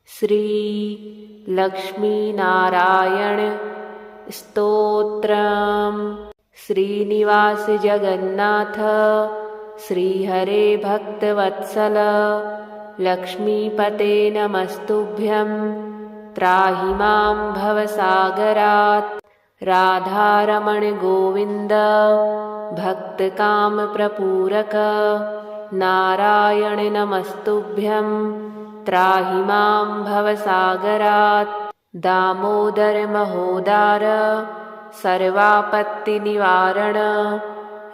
श्री लक्ष्मीनारायण स्तोत्रम्। श्रीनिवास जगन्नाथ श्रीहरे भक्तवत्सल लक्ष्मीपते नमस्तुभ्यं। त्राहि मां भवसागरात्। राधारमण गोविन्द भक्तकामप्रपूरक नारायण नमस्तुभ्यं। त्राहि मां भवसागरात्। दामोदर महोदार सर्वापत्तिनिवारण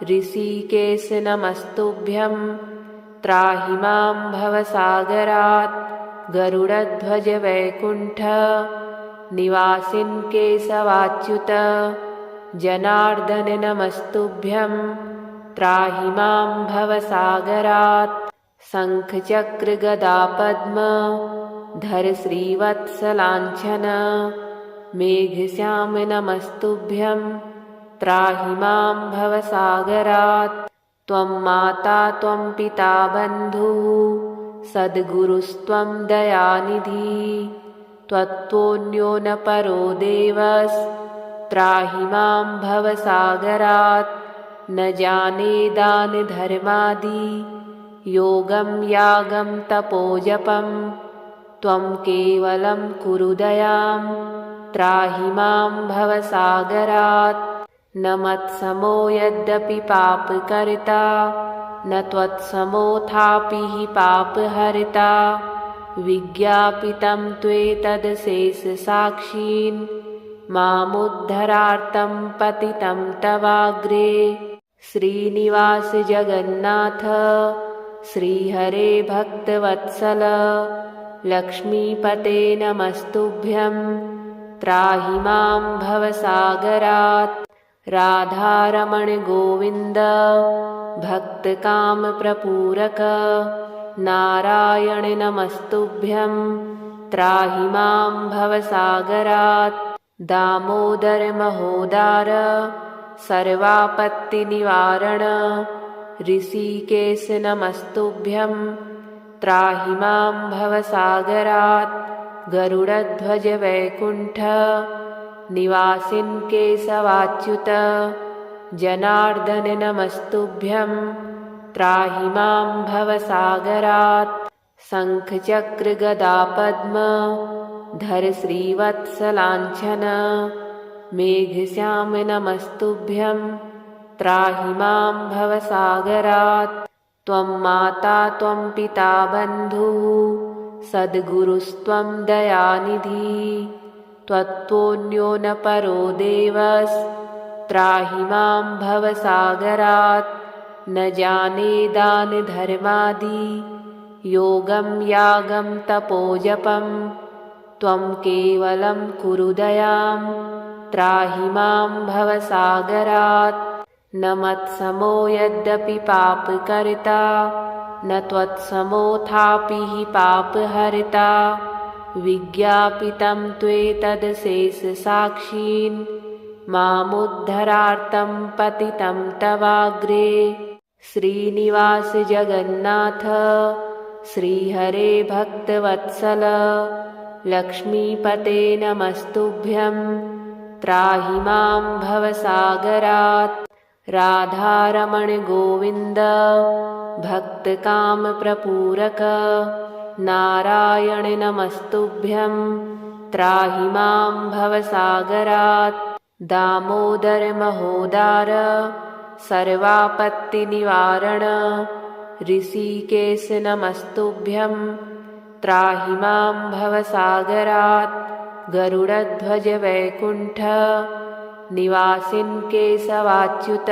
ऋषिकेश नमस्तुभ्यं। त्राहि मां भवसागरात्। गरुडध्वज वैकुण्ठ निवासिन् केशवाच्युत जनार्दन नमस्तुभ्यं। त्राहि मां भवसागरात्। शङ्खचक्र गदा पद्म धर श्रीवत्सलाञ्छन मेघश्याम नमस्तुभ्यं। त्राहि मां भवसागरात्। त्वं माता त्वं पिता बन्धुः सद्गुरुस्त्वं दयानिधि। त्वत्तोऽन्यो न परो देवस्। त्राहि मां भवसागरात्। न जाने दान धर्मादि योगं यागं तपोजपं। त्वं केवलं कुरु दयां। त्राहि मां भवसागरात्। न मत्समो यद्यपि पापकर्ता न त्वत्समोऽथापि हि पापहर्ता। विज्ञापितं त्वेतदशेषसाक्षीन् मामुद्धरार्तं पतितं तवाग्रे। श्रीनिवास जगन्नाथ श्रीहरे भक्तवत्सल लक्ष्मीपते नमस्तुभ्यं। त्राहि मां भवसागरात्। राधारमण गोविन्द भक्तकामप्रपूरक नारायण नमस्तुभ्यं। त्राहि मां भवसागरात्। दामोदर महोदार सर्वापत्तिनिवारण ऋषिकेश नमस्तुभ्यं। त्राहि मां भवसागरात्। गरुडध्वज वैकुण्ठ निवासिन् केशवाच्युत जनार्दन नमस्तुभ्यं। त्राहि मां भवसागरात्। शङ्खचक्र गदा पद्म धर श्रीवत्सलाञ्छन मेघश्याम नमस्तुभ्यं। त्राहि मां भवसागरात्। त्वं माता त्वं पिता बन्धुः सद्गुरुस्त्वं दयानिधि। त्वत्तोऽन्यो न परो देवस्। त्राहि मां भवसागरात्। न जाने दान धर्मादि योगं यागं तपोजपं। त्वं केवलं कुरु दयां। त्राहि मां भवसागरात्। न मत्समो यद्यपि पापकर्ता न त्वत्समोऽथापि हि पापहर्ता। विज्ञापितं त्वेतदशेषसाक्षीन् मामुद्धरार्तं पतितं तवाग्रे। श्रीनिवास जगन्नाथ श्रीहरे भक्तवत्सल लक्ष्मीपते नमस्तुभ्यं। त्राहि मां भवसागरात्। राधारमण गोविन्द भक्तकामप्रपूरक नारायण नमस्तुभ्यं। त्राहि मां भवसागरात्। दामोदर महोदार सर्वापत्तिनिवारण ऋषिकेश नमस्तुभ्यं। त्राहि मां भवसागरात्। गरुडध्वज वैकुण्ठ निवासिन् केशवाच्युत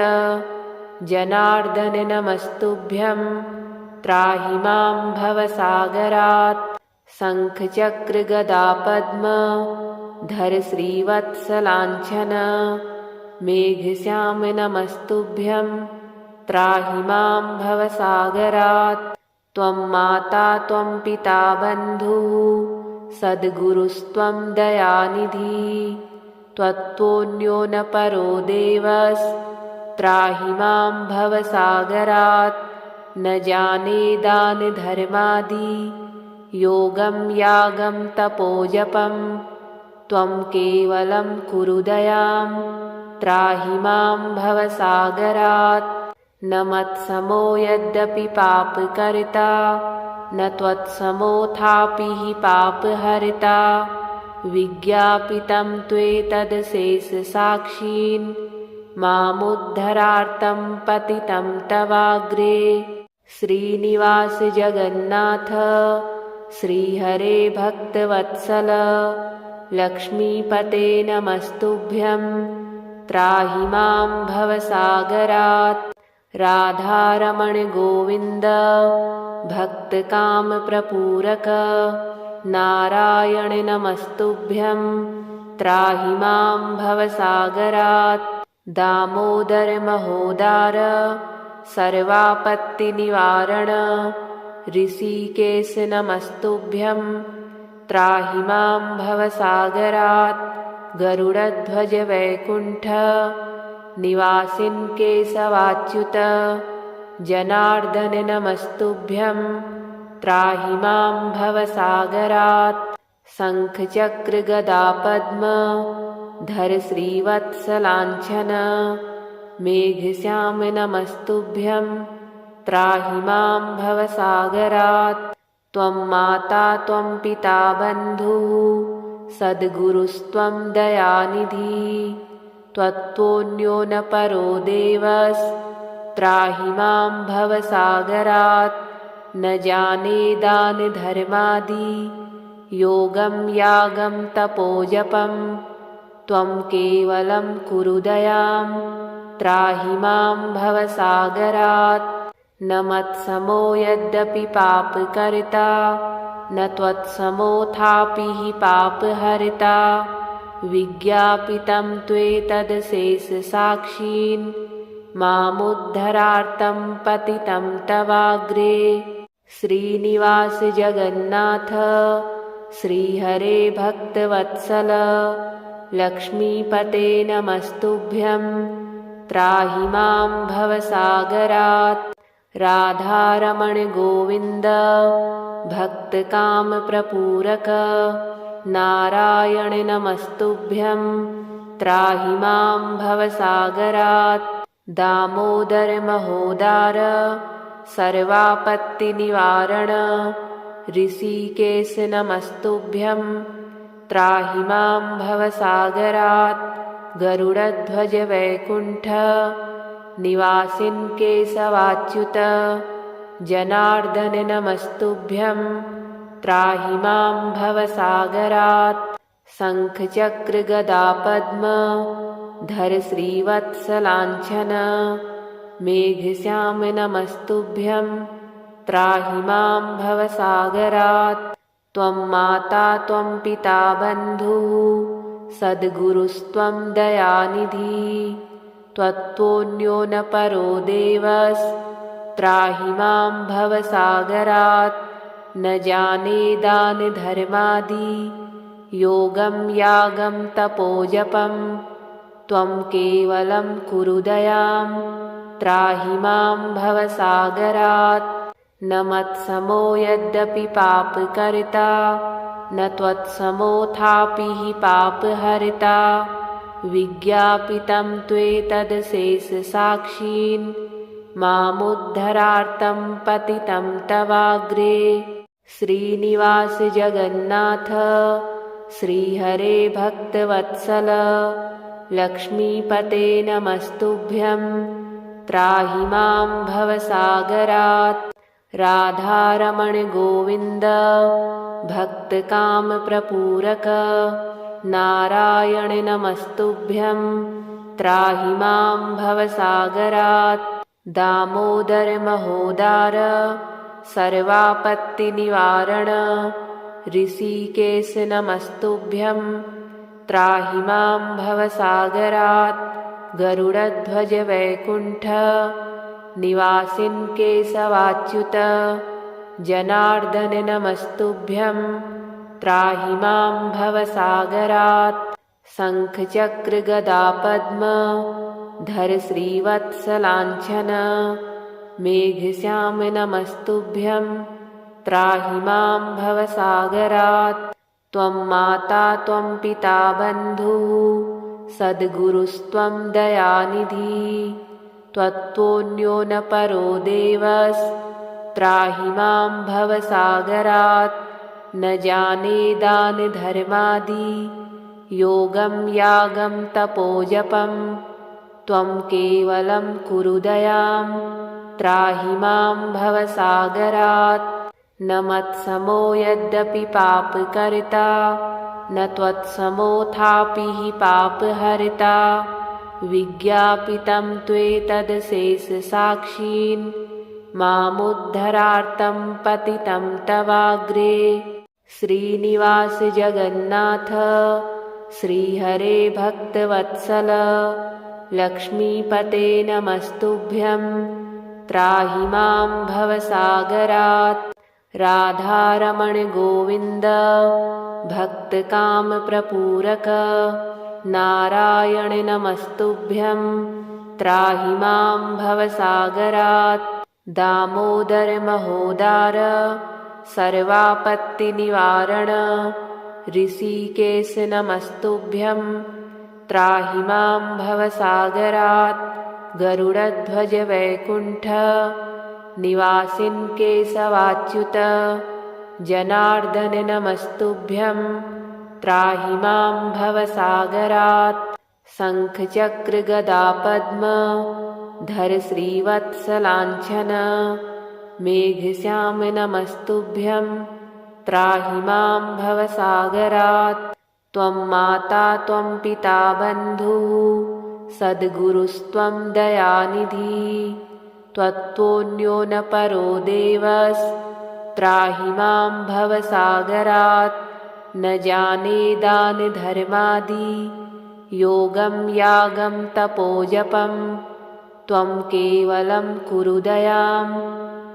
जनार्दन नमस्तुभ्यं। त्राहि मां भवसागरात्। शङ्खचक्र गदा पद्म धर श्रीवत्सलाञ्छन मेघश्याम नमस्तुभ्यं। त्राहि मां भवसागरात्। त्वं माता त्वं पिता बन्धुः सद्गुरुस्त्वं दयानिधि। त्वत्तोऽन्यो न परो देवस्। त्राहि मां भवसागरात्। न जाने दान धर्मादि योगं यागं तपोजपं त्वं केवलं कुरु दयां त्राहि मां भवसागरात्। न मत्समो यद्यपि पापकर्ता न त्वत्समोऽथापि हि पापहर्ता। विज्ञापितं त्वेतदशेषसाक्षीन् मामुद्धरार्तं पतितं तवाग्रे। श्रीनिवास जगन्नाथ श्रीहरे भक्तवत्सल लक्ष्मीपते नमस्तुभ्यं त्राहि मां भवसागरात्। राधारमण गोविन्द भक्तकामप्रपूरक नारायण नमस्तुभ्यं त्राहि मां भवसागरात्। दामोदर महोदार सर्वापत्तिनिवारण ऋषिकेश नमस्तुभ्यं त्राहि मां भवसागरात्। गरुडध्वज वैकुण्ठ निवासिन् केशवाच्युत जनार्दन नमस्तुभ्यं त्राहि मां भवसागरात्। शङ्खचक्र गदा पद्म धर श्रीवत्सलाञ्छन मेघश्याम नमस्तुभ्यं त्राहि मां भवसागरात्। त्वं माता त्वं पिता बन्धुः सद्गुरुस्त्वं दयानिधि त्वत्तोऽन्यो न परो देवस्त्राहि मां भवसागरात्। न जाने दानधर्मादि योगं यागं तपोजपं त्वं केवलं कुरु दयां त्राहि मां भवसागरात्। न मत्समो यद्यपि पापकर्ता न त्वत्समोऽथापि हि पापहर्ता। विज्ञापितं त्वेतदशेषसाक्षीन् मामुद्धरार्तं पतितं तवाग्रे। श्रीनिवास जगन्नाथ श्रीहरे भक्तवत्सल लक्ष्मीपते नमस्तुभ्यं त्राहि मां भवसागरात्। राधारमण गोविन्द भक्तकामप्रपूरक नारायण नमस्तुभ्यं त्राहि मां भवसागरात्। दामोदर महोदार सर्वापत्तिनिवारण ऋषिकेश नमस्तुभ्यं त्राहि मां भवसागरात्। गरुडध्वज वैकुण्ठ निवासिन् केशवाच्युत जनार्दन नमस्तुभ्यं त्राहि मां भवसागरात्। शङ्खचक्र गदा पद्म धर श्रीवत्सलाञ्छन मेघश्याम नमस्तुभ्यं त्राहि मां भवसागरात्। त्वं माता त्वं पिता बन्धुः सद्गुरुस्त्वं दयानिधि त्वत्तोऽन्यो न परो देवस्त्राहि मां भवसागरात्। न जाने दानधर्मादि योगं यागं तपोजपं त्वं केवलं कुरु दयां त्राहि मां भवसागरात्। न मत्समो यद्यपि पापकर्ता न त्वत्समोऽथापि हि पापहर्ता। विज्ञापितं त्वेतदशेषसाक्षीन् मामुद्धरार्तं पतितं तवाग्रे। श्रीनिवास जगन्नाथ श्रीहरे भक्तवत्सल लक्ष्मीपते नमस्तुभ्यं त्राहि मां भवसागरात्। राधारमण गोविन्द भक्तकामप्रपूरक नारायण नमस्तुभ्यं त्राहि मां भवसागरात्। दामोदर महोदार सर्वापत्तिनिवारण ऋषिकेश नमस्तुभ्यं त्राहि मां भवसागरात्। गरुडध्वज वैकुण्ठ निवासिन् केशवाच्युत जनार्दन नमस्तुभ्यं त्राहि मां भवसागरात्। शङ्खचक्र गदा पद्म धर श्रीवत्सलाञ्छन मेघश्याम नमस्तुभ्यं त्राहि मां भवसागरात्। त्वं माता त्वं पिता बन्धुः सद्गुरुस्त्वं दयानिधि। त्वत्तोऽन्यो न परो देवस्त्राहि मां भवसागरात्। न जाने दानधर्मादि योगं यागं तपोजपं। त्वं केवलं कुरु दयां त्राहि मां भवसागरात्। न मत्समो यद्यपि पापकर्ता न त्वत्समोऽथापि हि पापहर्ता। विज्ञापितं त्वेतदशेषसाक्षीन् मामुद्धरार्तं पतितं तवाग्रे। श्रीनिवास जगन्नाथ श्रीहरे भक्तवत्सल लक्ष्मीपते नमस्तुभ्यं त्राहि मां भवसागरात्। राधारमण गोविन्द भक्तकामप्रपूरक नारायण नमस्तुभ्यं त्राहि मां भवसागरात्। दामोदर महोदार सर्वापत्तिनिवारण ऋषिकेश नमस्तुभ्यं त्राहि मां भवसागरात्। गरुडध्वज वैकुण्ठ निवासिन् केशवाच्युत जनार्दन नमस्तुभ्यं त्राहि मां भवसागरात्। शङ्खचक्र गदा पद्म धर श्रीवत्सलाञ्छन मेघश्याम नमस्तुभ्यं त्राहि मां भवसागरात्। त्वं माता त्वं पिता बन्धुः सद्गुरुस्त्वं दयानिधि। त्वत्तोऽन्यो न परो देवस्त्राहि मां भवसागरात्। न जाने दानधर्मादि योगं यागं तपोजपं। त्वं केवलं कुरु दयां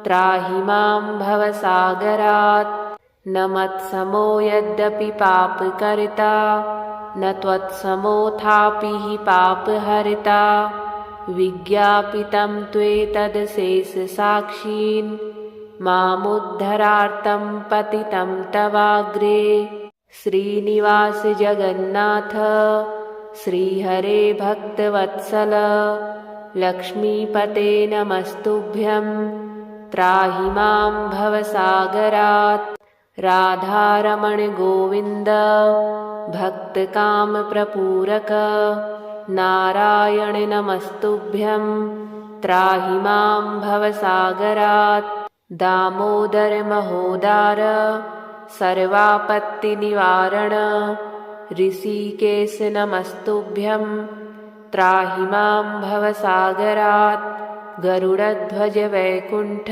त्राहि मां भवसागरात्। न मत्समो यद्यपि पापकर्ता न त्वत्समोऽथापि हि पापहर्ता। विज्ञापितं त्वेतदशेषसाक्षीन् मामुद्धरार्तं पतितं तवाग्रे। श्रीनिवास जगन्नाथ श्रीहरे भक्तवत्सल लक्ष्मीपते नमस्तुभ्यं त्राहि मां भवसागरात्। राधारमण गोविन्द भक्तकामप्रपूरक नारायण नमस्तुभ्यं त्राहि मां भवसागरात्। दामोदर महोदार सर्वापत्तिनिवारण ऋषिकेश नमस्तुभ्यं त्राहि मां भवसागरात्। गरुडध्वज वैकुण्ठ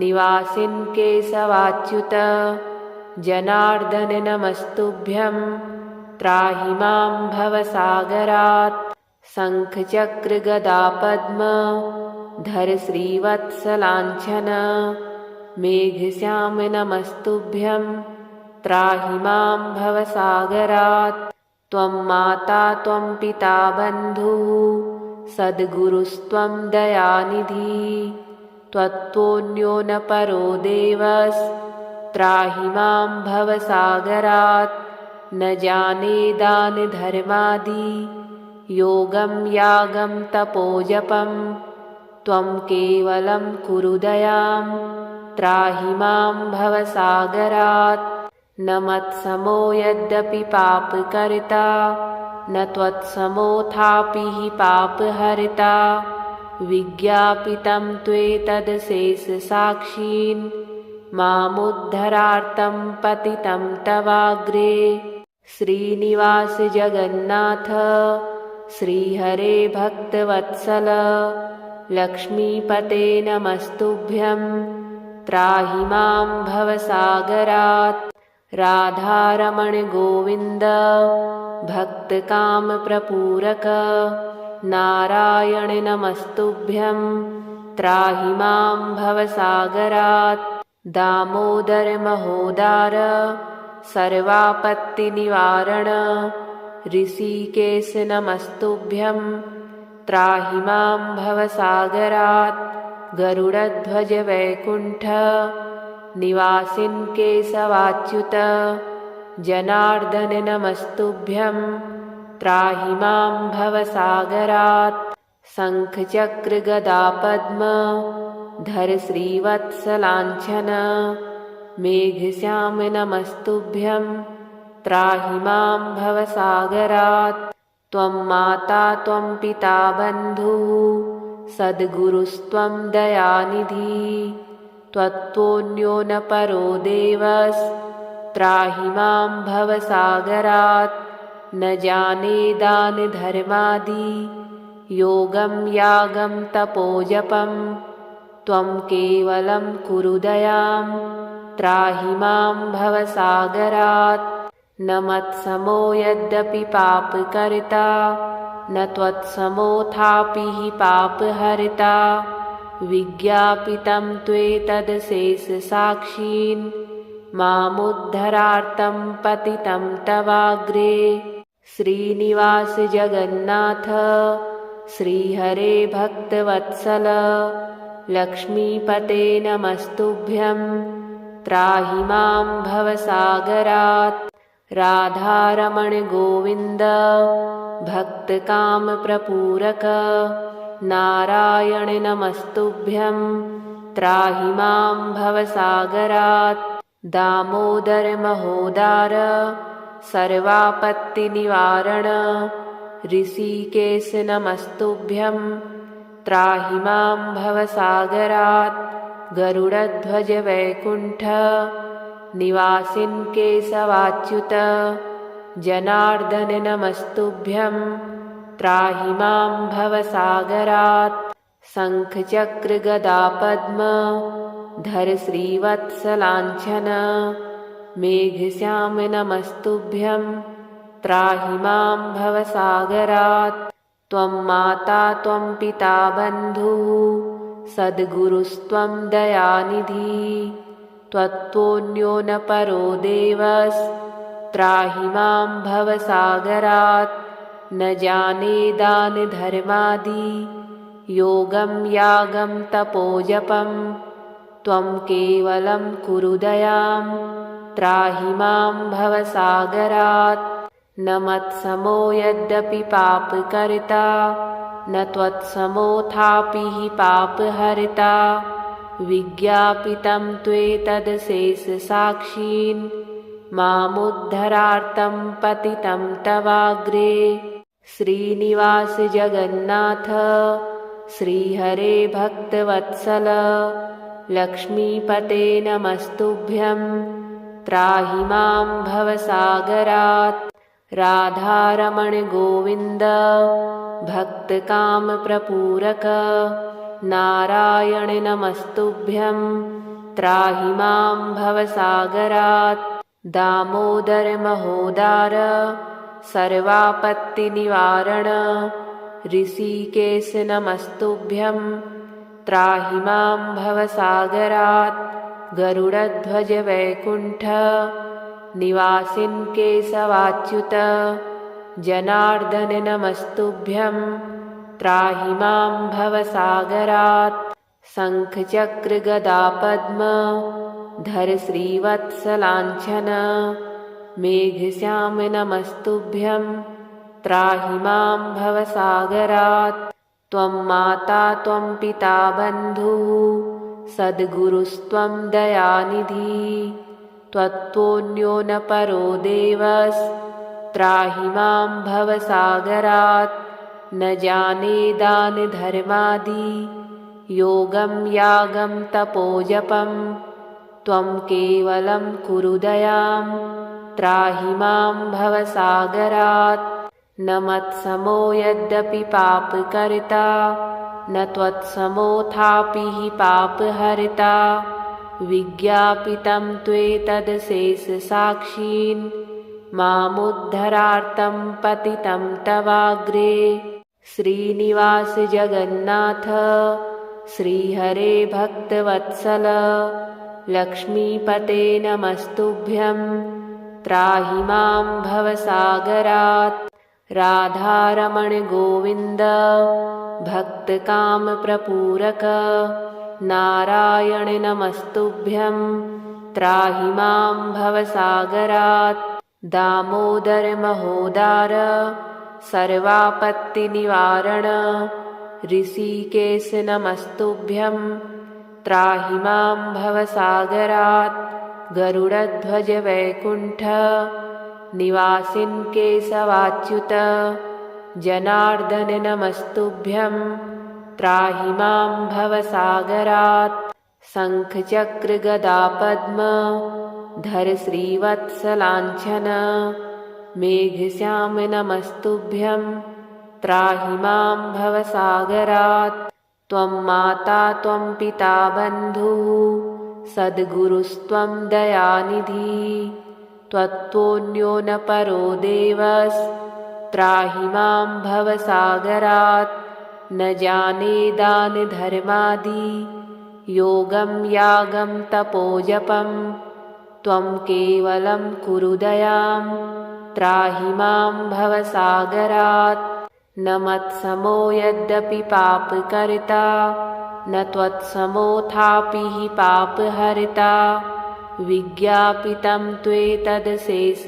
निवासिन् केशवाच्युत जनार्दन नमस्तुभ्यं त्राहि मां भवसागरात्। शङ्खचक्र गदा पद्म धर श्रीवत्सलाञ्छन मेघश्याम नमस्तुभ्यं त्राहि मां भवसागरात्। त्वं माता त्वं पिता बन्धुः सद्गुरुस्त्वं दयानिधि। त्वत्तोऽन्यो न परो देवस्त्राहि मां भवसागरात्। न जाने दानधर्मादि योगं यागं तपोजपं। त्वं केवलं कुरु दयां त्राहि मां भवसागरात्। न मत्समो यद्यपि पापकर्ता न त्वत्समोऽथापि हि पापहर्ता। विज्ञापितं त्वेतदशेषसाक्षीन् मामुद्धरार्तं पतितं तवाग्रे। श्रीनिवास जगन्नाथ श्रीहरे भक्तवत्सल लक्ष्मीपते नमस्तुभ्यं त्राहि मां भवसागरात्। राधारमण गोविन्द भक्तकामप्रपूरक नारायण नमस्तुभ्यं त्राहि मां भवसागरात्। दामोदर महोदार सर्वापत्तिनिवारण ऋषिकेश नमस्तुभ्यं त्राहि मां भवसागरात्। गरुडध्वज वैकुण्ठ निवासिन् केशवाच्युत जनार्दन नमस्तुभ्यं त्राहि मां भवसागरात् शङ्खचक्रगदापद्म धर श्रीवत्सलाञ्छन मेघश्याम नमस्तुभ्यं त्राहि मां भवसागरात् त्वं माता त्वं पिता बन्धुः सद्गुरुस्त्वं दयानिधि त्वत्तोऽन्यो न परो देवस्त्राहि मां भवसागरात् न जाने दानधर्मादि योगं यागं तपोजपं त्वं केवलं कुरु दयां त्राहि मां भवसागरात् न मत्समो यद्यपि पापकर्ता न त्वत्समोऽथापि हि पापहर्ता विज्ञापितं त्वेतदशेषसाक्षीन् मामुद्धरार्तं पतितं तवाग्रे श्रीनिवास जगन्नाथ श्रीहरे भक्तवत्सल लक्ष्मीपते नमस्तुभ्यं त्राहि मां भवसागरात् राधारमण गोविन्द भक्तकामप्रपूरक नारायण नमस्तुभ्यं त्राहि मां भवसागरात् दामोदर महोदार सर्वापत्तिनिवारण ऋषिकेश नमस्तुभ्यं त्राहि मां भवसागरात् गरुडध्वज वैकुण्ठ निवासिन् केशवाच्युत जनार्दन नमस्तुभ्यं त्राहि मां भवसागरात् शङ्खचक्रगदापद्म धर श्रीवत्सलाञ्छन मेघश्याम नमस्तुभ्यं त्राहि मां भवसागरात् त्वं माता त्वं पिता बन्धुः सद्गुरुस्त्वं दयानिधि त्वत्तोऽन्यो न परो देवस्त्राहि मां भवसागरात् न जाने दानधर्मादि योगं यागं तपोजपं त्वं केवलं कुरु दयां त्राहि मां भवसागरात् न मत्समो यद्यपि पापकर्ता न त्वत्समोऽथापि हि पापहर्ता विज्ञापितं त्वेतदशेषसाक्षीन् मामुद्धरार्तं पतितं तवाग्रे श्रीनिवास जगन्नाथ श्रीहरे भक्तवत्सल लक्ष्मीपते नमस्तुभ्यं त्राहि मां भवसागरात् राधारमण गोविन्द भक्तकामप्रपूरक नारायण नमस्तुभ्यं त्राहि मां भवसागरात् दामोदर महोदार सर्वापत्तिनिवारण ऋषिकेश नमस्तुभ्यं त्राहि मां भवसागरात् गरुडध्वज वैकुण्ठ निवासिन् केशवाच्युत जनार्दन नमस्तुभ्यं त्राहि मां भवसागरात् शङ्खचक्रगदापद्म धर श्रीवत्सलाञ्छन मेघश्याम नमस्तुभ्यं त्राहि मां भवसागरात् त्वं माता त्वं पिता बन्धुः सद्गुरुस्त्वं दयानिधि त्वत्तोऽन्यो न परो देवस्त्राहि मां भवसागरात् न जाने दानधर्मादि योगं यागं तपोजपं त्वं केवलं कुरु दयां त्राहि मां भवसागरात् न मत्समो यद्यपि पापकर्ता न त्वत्समोऽथापि हि पापहर्ता विज्ञापितं त्वेतदशेषसाक्षीन् मामुद्धरार्तं पतितं तवाग्रे श्रीनिवास जगन्नाथ श्रीहरे भक्तवत्सल लक्ष्मीपते नमस्तुभ्यं त्राहि मां भवसागरात् राधारमण गोविन्द भक्तकामप्रपूरक नारायण नमस्तुभ्यं त्राहि मां भवसागरात्। दामोदर महोदार सर्वापत्तिनिवारण ऋषिकेश नमस्तुभ्यं त्राहि मां भवसागरात्। गरुडध्वज वैकुण्ठ निवासिन् केशवाच्युत जनार्दन नमस्तुभ्यं त्राहि मां भवसागरात्। शङ्खचक्र गदा पद्म धर श्रीवत्सलाञ्छन मेघश्याम नमस्तुभ्यं त्राहि मां भवसागरात्। त्वं माता त्वं पिता बन्धुः सद्गुरुस्त्वं दयानिधि त्वत्तोऽन्यो न परो देवस्त्राहि मां भवसागरात्। न जाने दानधर्मादि योगं यागं तपोजपं त्वं केवलं कुरु दयां त्राहि मां भवसागरात्। न मत्समो यद्यपि पापकर्ता न त्वत्समोऽथापि हि पापहर्ता। विज्ञापितं त्वेतदशेषसाक्षीन्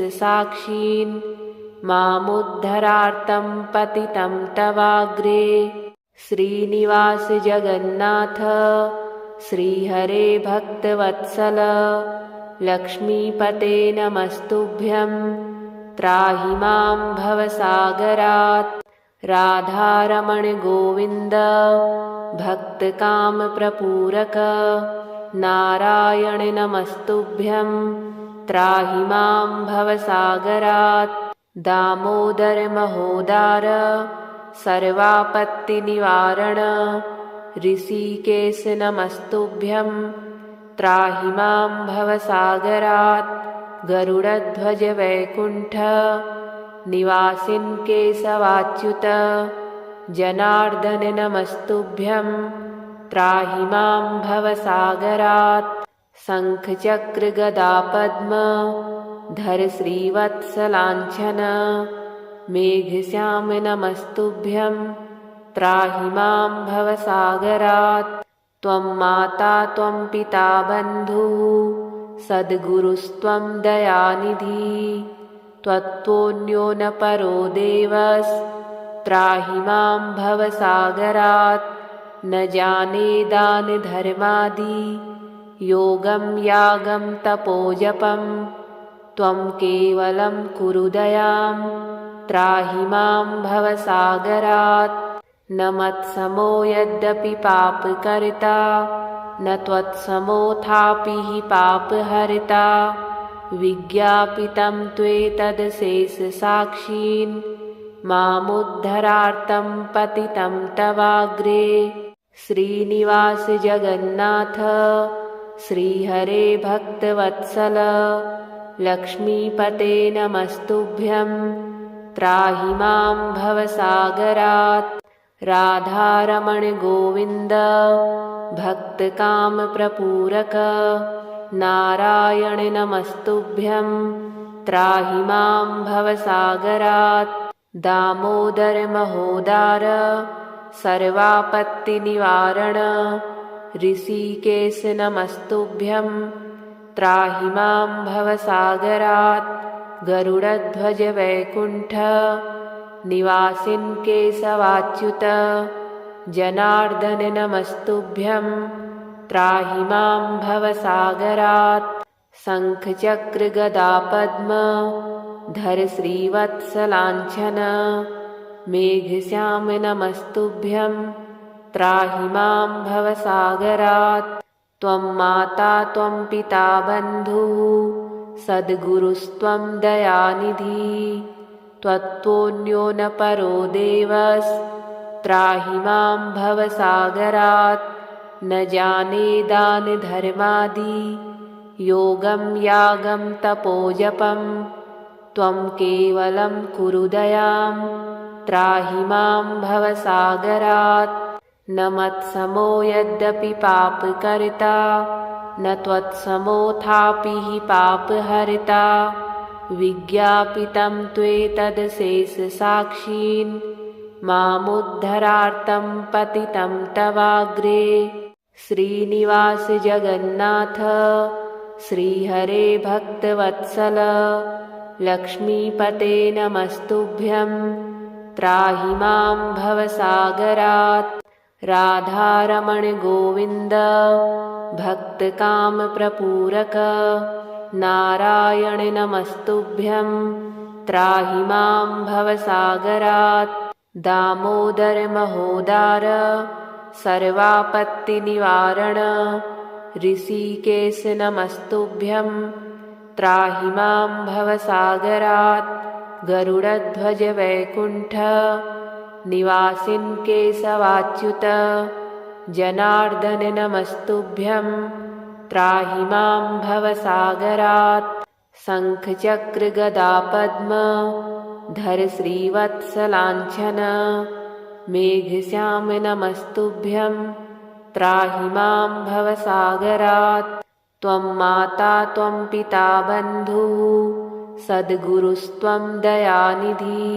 मामुद्धरार्तं पतितं तवाग्रे। श्रीनिवास जगन्नाथ श्रीहरे भक्तवत्सल लक्ष्मीपते नमस्तुभ्यं त्राहि मां भवसागरात्। राधारमण गोविन्द भक्तकामप्रपूरक नारायण नमस्तुभ्यं त्राहि मां भवसागरात्। दामोदर महोदार सर्वापत्तिनिवारण ऋषिकेश नमस्तुभ्यं त्राहि मां भवसागरात्। गरुडध्वज वैकुण्ठ निवासिन् केशवाच्युत जनार्दन नमस्तुभ्यं त्राहि मां भवसागरात्। शङ्खचक्र गदा पद्म धर श्रीवत्सलाञ्छन मेघश्याम नमस्तुभ्यं त्राहि मां भवसागरात्। त्वं माता त्वं पिता बन्धुः सद्गुरुस्त्वं दयानिधि त्वत्तोऽन्यो न परो देवस्त्राहि मां भवसागरात्। न जाने दानधर्मादि योगं यागं तपोजपं त्वं केवलं कुरु दयां त्राहि मां भवसागरात्। न मत्समो यद्यपि पापकर्ता न त्वत्समोऽथापि हि पापहर्ता। विज्ञापितं त्वेतदशेषसाक्षीन् मामुद्धरार्तं पतितं तवाग्रे। श्रीनिवास जगन्नाथ श्रीहरे भक्तवत्सल लक्ष्मीपते नमस्तुभ्यं त्राहि मां भवसागरात्। राधारमण गोविन्द भक्तकामप्रपूरक नारायण नमस्तुभ्यं त्राहि मां भवसागरात्। दामोदर महोदार सर्वापत्तिनिवारण ऋषिकेश नमस्तुभ्यं त्राहि मां भवसागरात्। गरुडध्वज वैकुण्ठ निवासिन् केशवाच्युत जनार्दन नमस्तुभ्यं त्राहि मां भवसागरात्। शङ्खचक्र गदा पद्म धर श्रीवत्सलाञ्छन मेघश्याम नमस्तुभ्यं त्राहि मां भवसागरात्। त्वं माता त्वं पिता बन्धुः सद्गुरुस्त्वं दयानिधि त्वत्तोऽन्यो न परो देवस्त्राहि मां भवसागरात्। न जाने दानधर्मादि योगं यागं तपोजपं त्वं केवलं कुरु दयां त्राहि मां भवसागरात्। न मत्समो यद्यपि पापकर्ता न त्वत्समोऽथापि हि पापहर्ता। विज्ञापितं त्वेतदशेषसाक्षीन् मामुद्धरार्तं पतितं तवाग्रे। श्रीनिवास जगन्नाथ श्रीहरे भक्तवत्सल लक्ष्मीपते नमस्तुभ्यं त्राहि मां भवसागरात् राधारमण गोविन्द भक्तकामप्रपूरक नारायण नमस्तुभ्यं त्राहि मां भवसागरात् दामोदर महोदार सर्वापत्तिनिवारण ऋषिकेश नमस्तुभ्यं त्राहि मां भवसागरात् गरुडध्वज वैकुण्ठ निवासिन् केशवाच्युत जनार्दन नमस्तुभ्यं त्राहि मां भवसागरात् शङ्खचक्र गदा पद्म धर श्रीवत्सलाञ्छन मेघश्याम नमस्तुभ्यं त्राहि मां भवसागरात् त्वं माता त्वं पिता बन्धुः सद्गुरुस्त्वं दयानिधि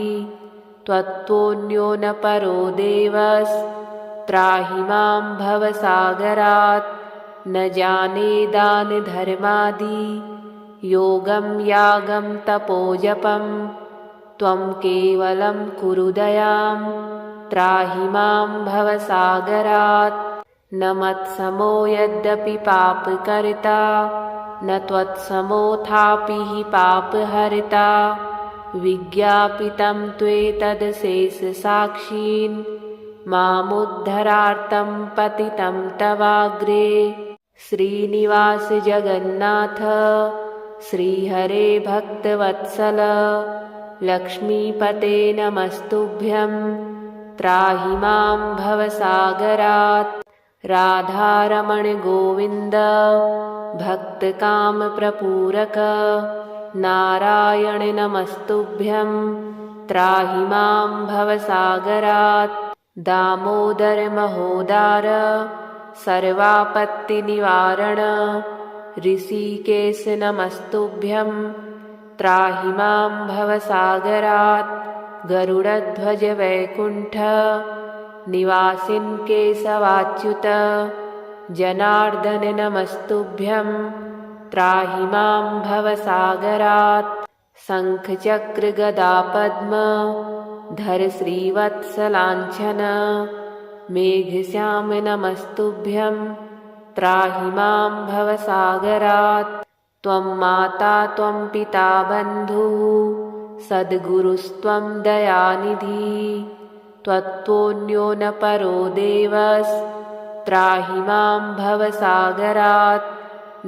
त्वत्तोऽन्यो न परो देवस्त्राहि मां भवसागरात् न जाने दानधर्मादि योगं यागं तपोजपं त्वं केवलं कुरु दयां त्राहि मां भवसागरात् न मत्समो यद्यपि पापकर्ता न त्वत्समोऽथापि हि पापहर्ता विज्ञापितं त्वेतदशेषसाक्षीन् मामुद्धरार्तं पतितं तवाग्रे श्रीनिवास जगन्नाथ श्रीहरे भक्तवत्सल लक्ष्मीपते नमस्तुभ्यं त्राहि मां भवसागरात् राधारमण गोविन्द भक्तकामप्रपूरक नारायण नमस्तुभ्यं त्राहि मां भवसागरात् दामोदर महोदार सर्वापत्तिनिवारण ऋषिकेश नमस्तुभ्यं त्राहि मां भवसागरात् गरुडध्वज वैकुण्ठ निवासिन् केशवाच्युत जनार्दन नमस्तुभ्यं त्राहि मां भवसागरात् शङ्खचक्र गदा पद्म धर श्रीवत्सलाञ्छन मेघश्याम नमस्तुभ्यं त्राहि मां भवसागरात् त्वं माता त्वं पिता बन्धुः सद्गुरुस्त्वं दयानिधि त्वत्तोऽन्यो न परो देवस्त्राहि मां भवसागरात्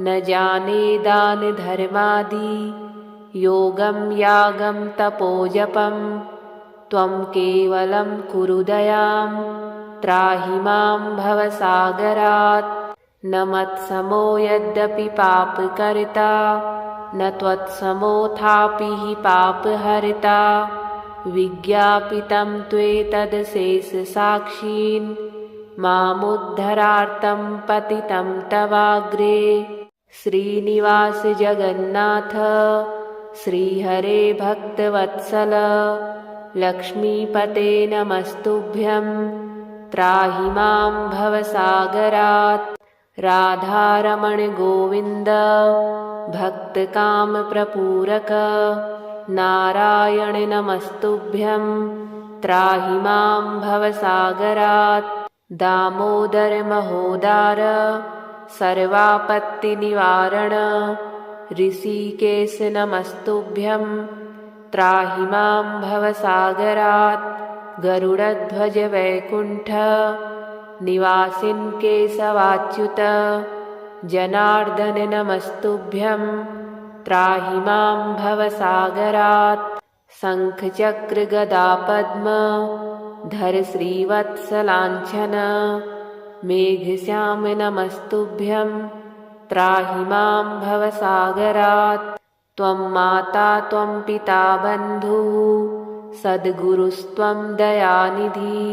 न जाने दानधर्मादि योगं यागं तपोजपं त्वं केवलं कुरु दयां त्राहि मां भवसागरात् न मत्समो यद्यपि पापकर्ता न त्वत्समोऽथापि हि पापहर्ता विज्ञापितं त्वेतदशेषसाक्षीन् मामुद्धरार्तं पतितं तवाग्रे श्रीनिवास जगन्नाथ श्रीहरे भक्तवत्सल लक्ष्मीपते नमस्तुभ्यं त्राहि मां भवसागरात् राधारमण गोविन्द भक्तकामप्रपूरक नारायण नमस्तुभ्यं त्राहि मां भवसागरात् दामोदर महोदार सर्वापत्तिनिवारण ऋषिकेश नमस्तुभ्यं त्राहि मां भवसागरात् गरुडध्वज वैकुण्ठ निवासिन् केशवाच्युत जनार्दन नमस्तुभ्यं त्राहि मां भवसागरात् शङ्खचक्र गदा पद्म धर श्रीवत्सलाञ्छन मेघश्याम नमस्तुभ्यं त्राहि मां भवसागरात् त्वं माता त्वं पिता बन्धुः सद्गुरुस्त्वं दयानिधि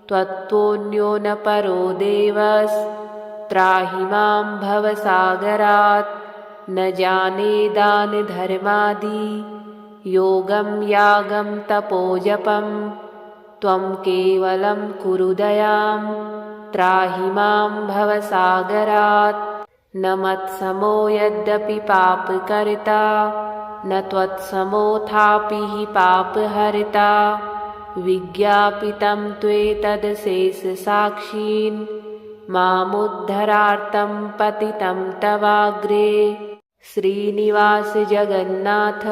त्वत्तोऽन्यो न परो देवस्त्राहि मां भवसागरात् न जाने दानधर्मादि योगं यागं तपोजपं त्वं केवलं कुरु दयां त्राहि मां भवसागरात् न मत्समो यद्यपि पापकर्ता न त्वत्समोऽथापि हि पापहर्ता विज्ञापितं त्वेतदशेषसाक्षीन् मामुद्धरार्तं पतितं तवाग्रे। श्रीनिवास जगन्नाथ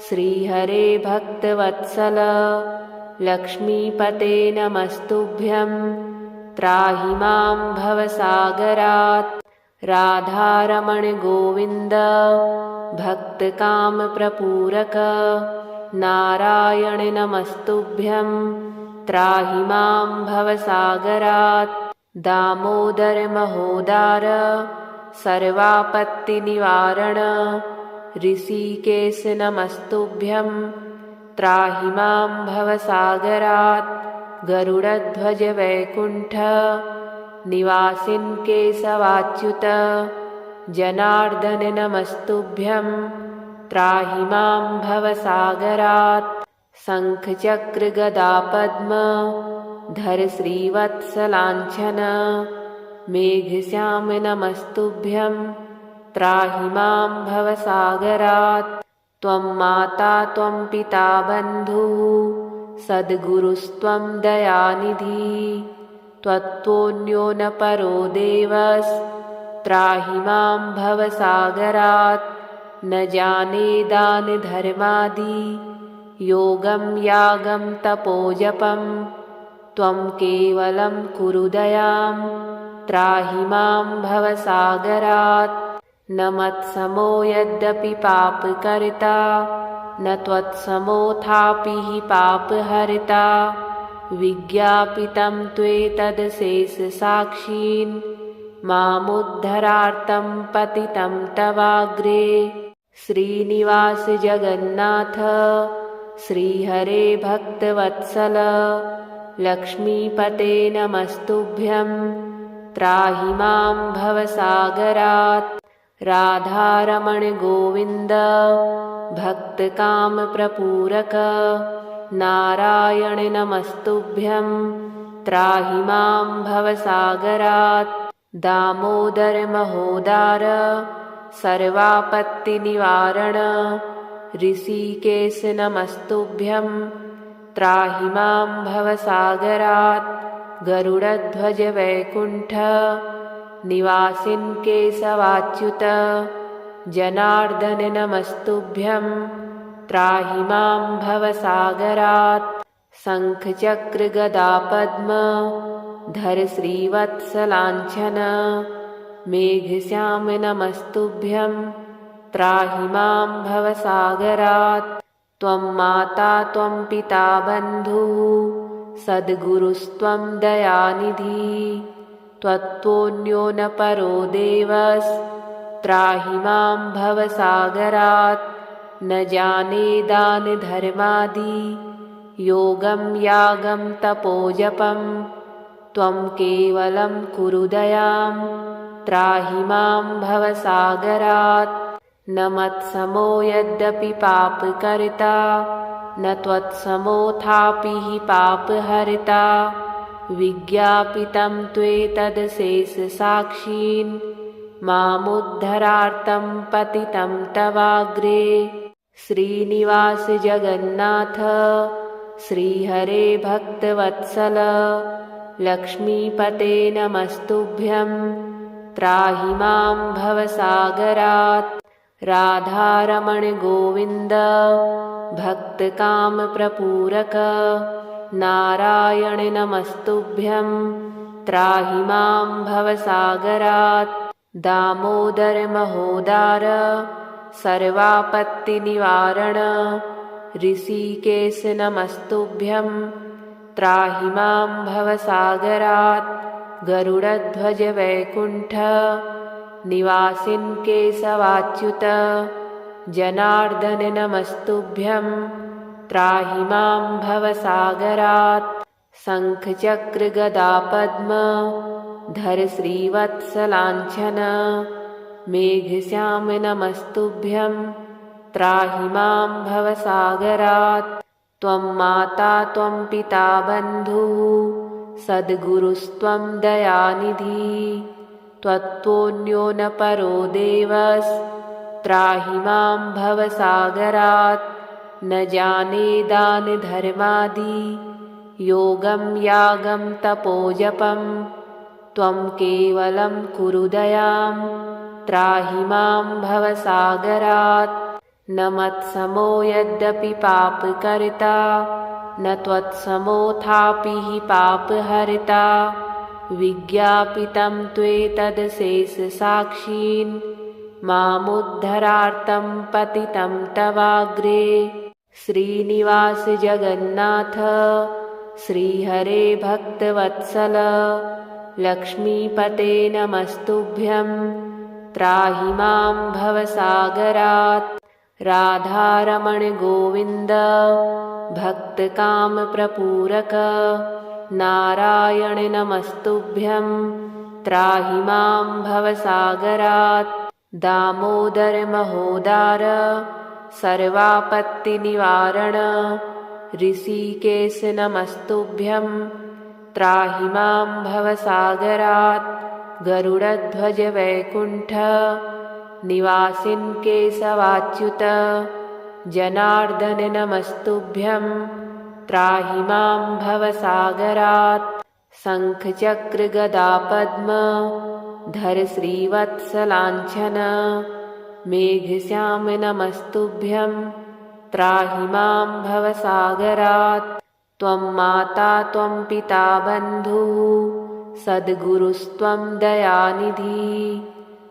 श्रीहरे भक्तवत्सल लक्ष्मीपते नमस्तुभ्यं त्राहि मां भवसागरात्। राधारमण गोविन्द भक्तकामप्रपूरक नारायण नमस्तुभ्यं त्राहि मां भवसागरात्। दामोदर महोदार सर्वापत्तिनिवारण ऋषिकेश नमस्तुभ्यं त्राहि मां भवसागरात्। गरुडध्वज वैकुण्ठ निवासिन् केशवाच्युत जनार्दन नमस्तुभ्यं त्राहि मां भवसागरात्। शङ्खचक्र गदा पद्म धर श्रीवत्सलाञ्छन मेघश्याम नमस्तुभ्यं त्राहि मां भवसागरात्। त्वं माता त्वं पिता बन्धुः सद्गुरुस्त्वं दयानिधिः त्वत्तोऽन्यो न परो देवस्त्राहि मां भवसागरात्। न जाने दानधर्मादि योगं यागं तपोजपं त्वं केवलं कुरु दयां त्राहि मां भवसागरात्। न मत्समो यद्यपि पापकर्ता न त्वत्समोऽथापि हि पापहर्ता विज्ञापितं त्वेतदशेषसाक्षीन् मामुद्धरार्तं पतितं तवाग्रे। श्रीनिवास जगन्नाथ श्रीहरे भक्तवत्सल लक्ष्मीपते नमस्तुभ्यं त्राहि मां भवसागरात्। राधारमण गोविन्द भक्तकामप्रपूरक नारायण नमस्तुभ्यं त्राहि मां भवसागरात्। दामोदर महोदार सर्वापत्तिनिवारण ऋषिकेश नमस्तुभ्यं त्राहि मां भवसागरात्। गरुडध्वज वैकुण्ठ निवासिन् केशवाच्युत जनार्दन नमस्तुभ्यं त्राहि मां भवसागरात्। शङ्खचक्र गदा पद्म धर श्रीवत्सलाञ्छन मेघश्याम नमस्तुभ्यं त्राहि मां भवसागरात्। त्वं माता त्वं पिता बन्धुः सद्गुरुस्त्वं दयानिधिः त्वत्तोऽन्यो न परो देवस्त्राहि मां भवसागरात्। न जाने दानधर्मादि योगं यागं तपोजपं त्वं केवलं कुरु दयां त्राहि मां भवसागरात्। न मत्समो यद्यपि पापकर्ता न त्वत्समोऽथापि हि पापहर्ता विज्ञापितं त्वेतदशेषसाक्षीन् मामुद्धरार्तं पतितं तवाग्रे। श्रीनिवास जगन्नाथ श्रीहरे भक्तवत्सल लक्ष्मीपते नमस्तुभ्यं त्राहि मां भवसागरात्। राधारमण गोविन्द भक्तकामप्रपूरक नारायण नमस्तुभ्यं त्राहि मां भवसागरात्। दामोदर महोदार सर्वापत्तिनिवारण ऋषिकेश नमस्तुभ्यं त्राहि मां भवसागरात्। गरुडध्वज वैकुण्ठ निवासिन् केशवाच्युत जनार्दन नमस्तुभ्यं त्राहि मां भवसागरात्। शङ्खचक्र गदा पद्म धर श्रीवत्सलाञ्छन मेघश्याम नमस्तुभ्यं त्राहि मां भवसागरात्। त्वं माता त्वं पिता बन्धुः सद्गुरुस्त्वं दयानिधिः त्वत्तोऽन्यो न परो देवस्त्राहि मां भवसागरात् न जाने दानधर्मादि योगं यागं तपोजपं त्वं केवलं कुरु दयां त्राहि मां भवसागरात् न मत्समो यद्यपि पापकर्ता न त्वत्समोऽथापि हि पापहर्ता विज्ञापितं त्वेतदशेषसाक्षीन् मामुद्धरार्तं पतितं तवाग्रे श्रीनिवास जगन्नाथ श्रीहरे भक्तवत्सल लक्ष्मीपते नमस्तुभ्यं त्राहि मां भवसागरात् राधारमण गोविन्द भक्तकामप्रपूरक नारायण नमस्तुभ्यं त्राहि मां भवसागरात् दामोदर महोदार सर्वापत्तिनिवारण ऋषिकेश नमस्तुभ्यं त्राहि मां भवसागरात् गरुडध्वज वैकुण्ठ निवासिन् केशवाच्युत जनार्दन नमस्तुभ्यं त्राहि मां भवसागरात् शङ्खचक्र गदा पद्म धर श्रीवत्सलाञ्छन मेघश्याम नमस्तुभ्यं त्राहि मां भवसागरात् त्वं माता त्वं पिता बन्धुः सद्गुरुस्त्वं दयानिधि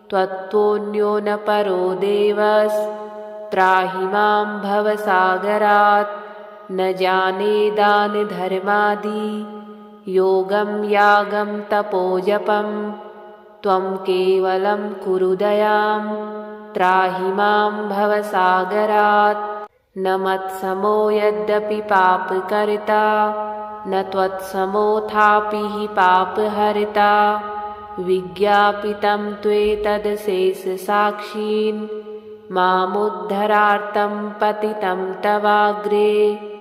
त्वत्तोऽन्यो न परो देवस्त्राहि मां भवसागरात् न जाने दानधर्मादि योगं यागं तपोजपं त्वं केवलं कुरु दयां त्राहि मां भवसागरात् न मत्समो यद्यपि पापकर्ता न त्वत्समोऽथापि हि पापहर्ता विज्ञापितं त्वेतदशेषसाक्षीन् मामुद्धरार्तं पतितं तवाग्रे